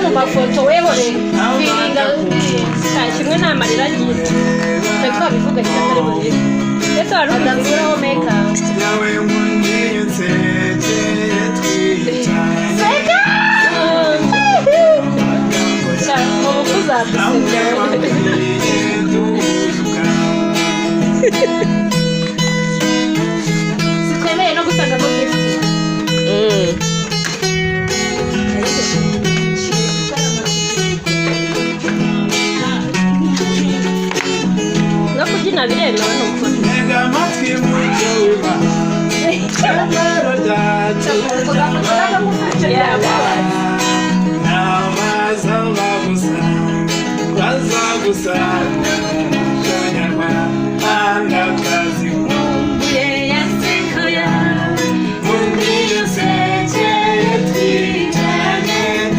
mu mafoto webore feelinga kimwe n'amarira nyine reka bivuga cyane ari buri ese wari udazuraho makeup yawe mundi yutete twita seka cyangwa kuzadusuka sikwemeye no gusanga mu gift no kubyina biremewe n'ukuri ntega amatwi mujyo wiba cyangwa data namaza bagusa bazagusa